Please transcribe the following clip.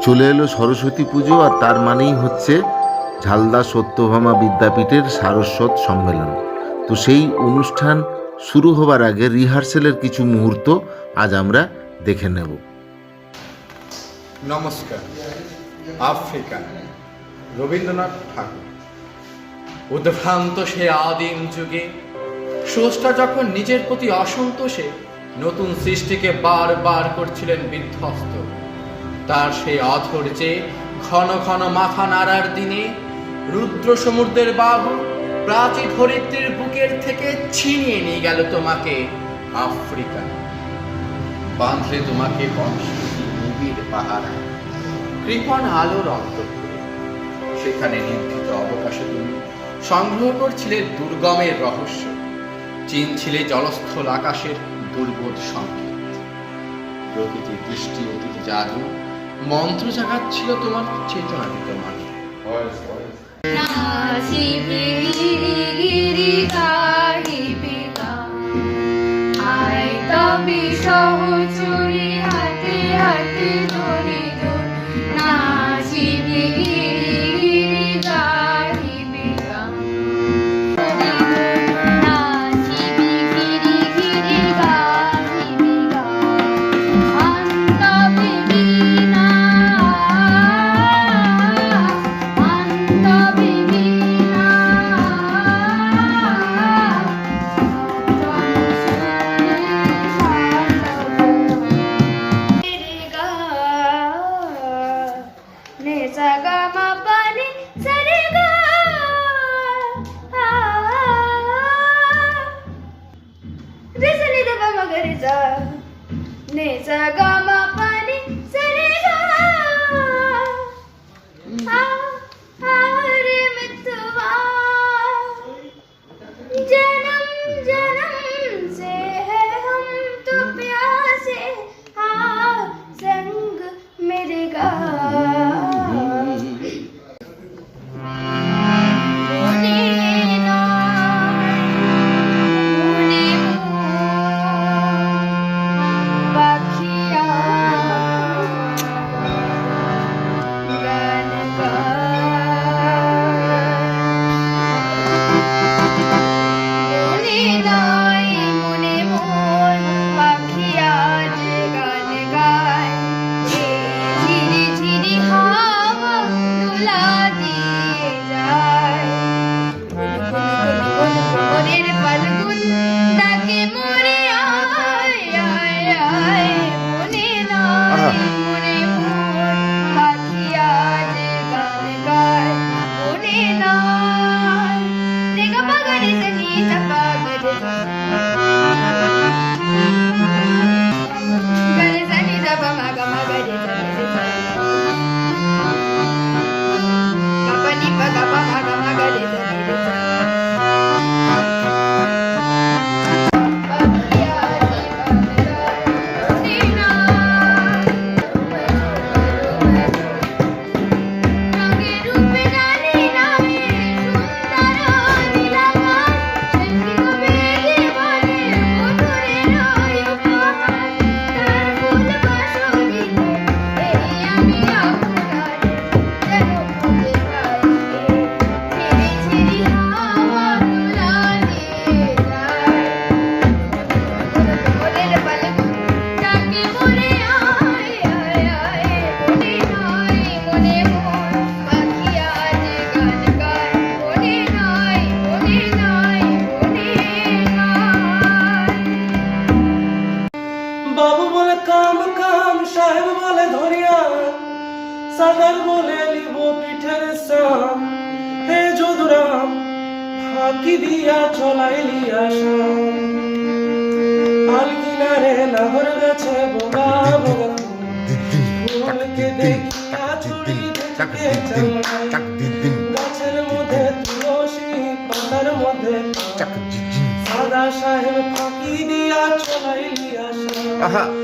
চলে এলো সরস্বতী পুজো, আর তার মানেই হচ্ছে ঝালদা সত্যভামা বিদ্যাপীঠের সারস্বত সম্মেলন। তো সেই অনুষ্ঠান শুরু হবার আগে রিহার্সেলের কিছু মুহূর্ত আজ আমরা দেখে নেব। নমস্কার। আফ্রিকা, রবীন্দ্রনাথ ঠাকুর। উদ্ভ্রান্ত সে আদিম যুগে স্রষ্টা যখন নিজের প্রতি অসন্তোষে নতুন সৃষ্টিকে বারবার করছিলেন বিধ্বস্ত, তার সেই অধৈর্যে ঘন ঘন মাথা নাড়ার দিনে রুদ্র সমুদ্রের বাহু প্রাচীন ধরিত্রীর বুকের থেকে ছিনিয়ে নিয়ে গেল তোমাকে আফ্রিকা। বাঁধলে তোমাকে বংশী নিবিড় পাহাড় কৃপণ আলোর অন্তঃপুরে। সেখানে নির্ভীত অবকাশে তুমি সংগ্রহ করছিলে দুর্গমের রহস্য, চিনছিলে জলস্থল আকাশের দুর্বোধ সংকেত। প্রকৃতির দৃষ্টি অতীত জাদু মন্ত্র জাগাচ্ছিল তোমার চেতনাতীত মাঝে। বাবু বলে কাম কাম, সাহেব বলে ধরিয়া, সাগর বলে লিব পিঠের সাম। হে যদুরাম ফাঁকি দিয়া চলাইলি আসাম। আল কিনারে নাহর গাছে বোগা বোগা ফুলকে দেখিয়া চুরি দেখতে চালাই। গাছের মধ্যে তুলসী, পাতার মধ্যে সাদা সাহেব ফাঁকি দিয়া চলাইলি আসাম।